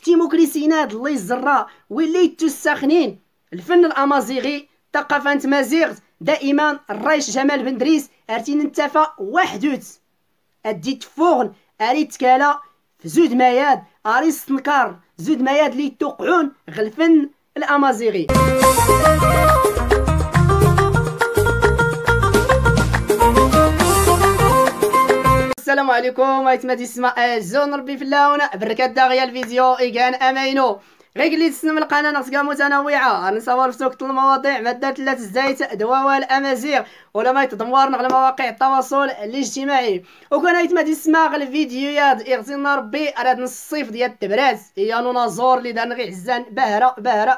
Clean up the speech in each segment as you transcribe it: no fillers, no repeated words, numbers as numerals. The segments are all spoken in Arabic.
تيموكريسيناد اللي الزرا واللي تسخنين الفن الامازيغي ثقافة تمازيغ دائما الرايش جمال بن دريس ارتين نتفا وحدوت اديت فوغن اريت كالا في زود ماياد اريس نكار زود ماياد اللي توقعون غالفن الامازيغي. السلام عليكم ايتمادي السماء زون ربي في اللون بركات داغيا الفيديو ايكان امينو غير اللي تسنم القناه نغسكا متنوعه نصور في توقت المواضيع ماده لا الزيت دواء الامازيغ ولا ما يتدمرنا على مواقع التواصل الاجتماعي. وكان ايتمادي السماء الفيديوهات يغزينا ربي على هاد الصيف ديال التبراز هي نونازور اللي دار غير حزان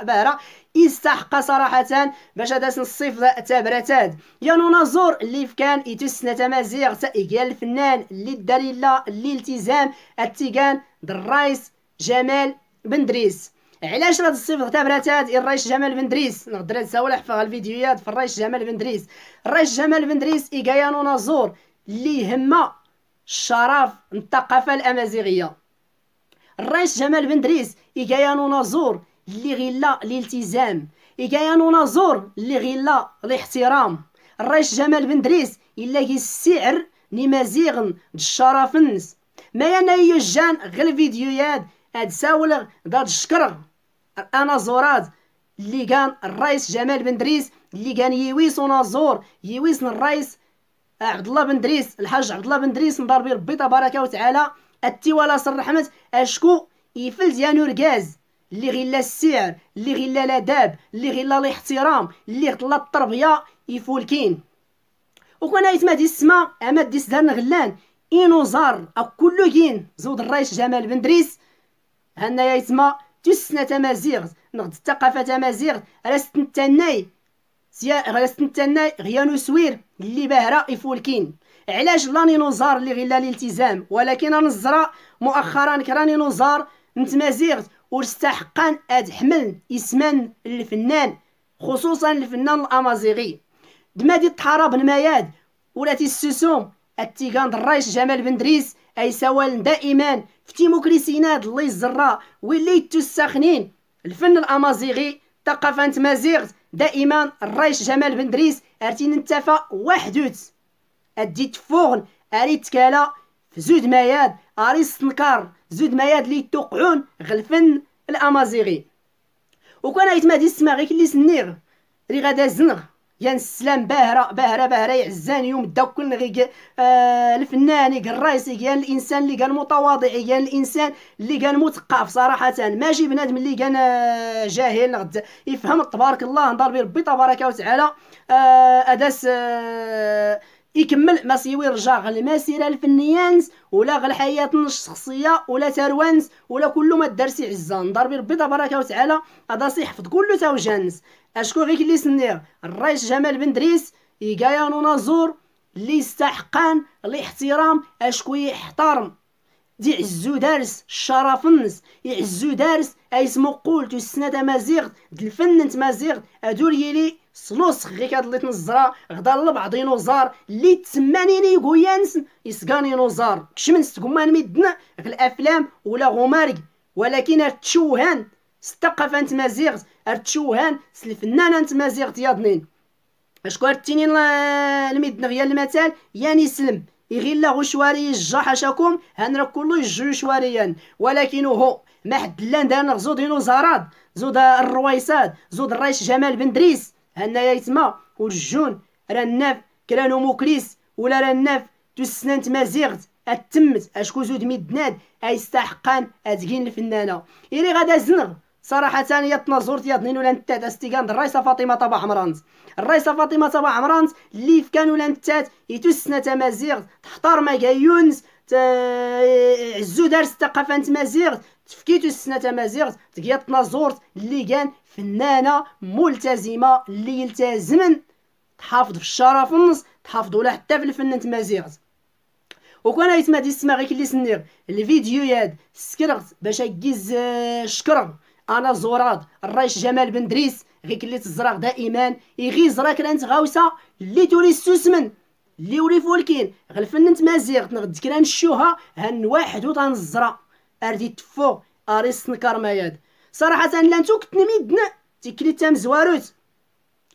بهره يستحق صراحة باش هذا الصيف تابرتاد يا نونازور اللي كان يتسنى تمازيغ تايكال الفنان اللي الدليلة اللي التزام التيكان الرايس جمال بن دريس. علاش هاد الصيف تابرتاد الرايس جمال بن دريس نقدر نساول حفظ الفيديوهات في الرايس جمال بن دريس. الرايس جمال بن دريس يا نونازور اللي يهمه الشرف الثقافة الامازيغية. الرايس جمال بن دريس يا نونازور اللي غيلا الالتزام يا نونازور اللي غيلا الاحترام. الرايش جمال بن دريس الا السعر نمازيغن الشرفنس ما ينايجان غير الفيديوهات هاد ساول داد الشكر انا زورات اللي كان الرايس جمال بن دريس اللي كان يويس ونازور يويس الرايس عبد الله بن دريس الحاج عبد الله بن دريس نضرب ربي تبارك وتعالى التوالا الرحمه اشكو يفلت يا نوركاز اللي غيلا السعر اللي غيلا الاداب اللي غيلا الاحترام اللي غيلا التربيه يفولكين. وكان يتمادي السما اماد ديس دارنا غلان انوزار كله كين زود الرايش جمال بن دريس هنا يتما تسنى تمازيغ نغد الثقافه تمازيغ على ستنتناي على ستنتناي غيانو سوير اللي باهره يفولكين. علاش لاني نوزار اللي غيلا الالتزام ولكن انا الزرا مؤخرا كراني نوزار نتمازيغ واستحقان اد حمل اسمان الفنان خصوصا الفنان الامازيغي دمادي الطحاره بن مياد ولاتي السوسوم التيكان الرايش جمال بن دريس اي سوال دائما في تيموكريسيناد اللي الزرا واللي تسخنين الفن الامازيغي ثقافه تمازيغ دائما الرايش جمال بن دريس ارتين نتفا وحدوت اديت فوغن اريت كالا في زود ماياد اريس نكار زود ماياد اللي توقعون غالفن الامازيغي. وكان يتمادي السما غير اللي سنيغ ري غادا زنغ يا السلام باهره يعزان يوم داك كل غير الفنان الرايس كان الانسان اللي كان متواضع كان الانسان اللي كان مثقف صراحه ماشي بنادم اللي كان جاهل نغد يفهم تبارك الله نضرب ربي تبارك وتعالى اداس يكمل ما سيوي رجع غير المسيره الفنيه ولا غير الحياه الشخصيه ولا تروانس ولا كله ما دارسي عزان ضربي ربي تبارك وتعالى هذا صيحفظ كله تا وجانس. اشكو غير اللي سنير الرايس جمال بن دريس يقايا نونازور اللي يستحقان الاحترام اشكو يحترم دي عزو دارس الشرفنس يعزو دارس اي اسمو قولتو السنه تمازيغ الفن تمازيغ ادور يلي سلوس غير كاد اللي تنزرا غدا لبعض ينوزار اللي تسمانيني يقويانس يسقاني نوزار كشمن ستقمان ميدنا في الافلام ولا غمارك ولكن ارتشوهان ثقافه تمازيغ ارتشوهان الفنانه تمازيغ تياضنين اشكو ارتيني الميدنا غيا المثال يعني سلم يغيلا غشواري الجا حاشاكم هنرا كله يجو شواريا ولكن هو ما حد لان دارنا زود ديناصورات زود الرويسات زود الرايش جمال بن دريس هنايا يتما والجون راه الناف كرانو موكريس ولا راه الناف تسنان تمازيغت اتمت اشكو زود ميدناد يستحقان اتكين الفنانه يلي غادا زنغ صراحة يا تنازورت يا ضنين ولا نتات استيكان الرايسة فاطمة طبع عمرانت الرايسة فاطمة طبع عمرانت اللي كان ولا نتات يتسنى تمازيغ تحتار ماكايونز عزو دارس ثقافة تمازيغ تفكيتو السنة تمازيغ تقيا تنازورت اللي كان فنانة ملتزمة اللي يلتزمن تحافظ في الشرف النص تحافظ ولا حتى في الفن تمازيغ. وكان يتمادي السما غير اللي سنير الفيديوهات سكرت باش يجيز شكرا انا زوراد الرايش جمال بن دريس غير اللي تزرع دائما يغيز راك رانت غاوسه اللي توري السوسمن اللي ولي فولكين غير الفنان تمازيغ نغد كران الشوها هن واحد وطنزرا اردي تفو اريس نكرمياد صراحه لانتو كنت نميدنا تيكلي تام زواروت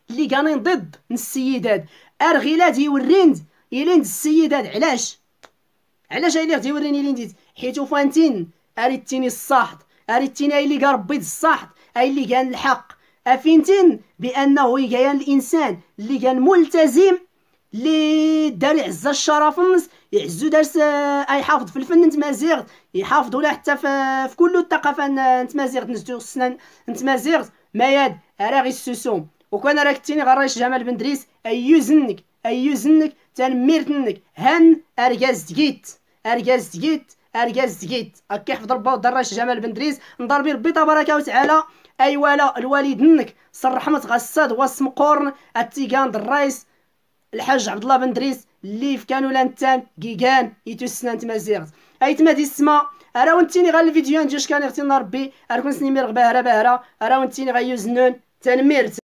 اللي كانين ضد السيدات ارغيلات يوريند يليند السيدات علاش اللي غادي يوريني لي حيت فانتين اريتيني الصاحط اريتيني اللي ربيت الصاحط اللي كان الحق افينتين بانه كان الانسان اللي كان ملتزم اللي دار يعز الشرف النص يعزو دارس يحافظ في الفن نتمازيغ يحافظ ولا حتى في كل الثقافه نتمازيغ نزدو السنان نتمازيغ ماياد راه غير السوسوم وكان راك تيني غرايش جمال بن دريس ايوزنك تنميرتنك هن ارجاز تقيت هكا يحفظ ربا ودراش جمال بن دريس نضربي ربي تبارك وتعالى اي ولا الوالدنك صرحمت غساد واسمقورن التيغان الرئيس الحاج عبد الله بن دريس اللي في كانوا لانتان كيكان يتوسنا تمازيغ اي تمادي السما راه ونتيني غير الفيديو نجوش كان يغتي ربي راه كون سنيمير باهره راه ونتيني غيوزنون تنميرت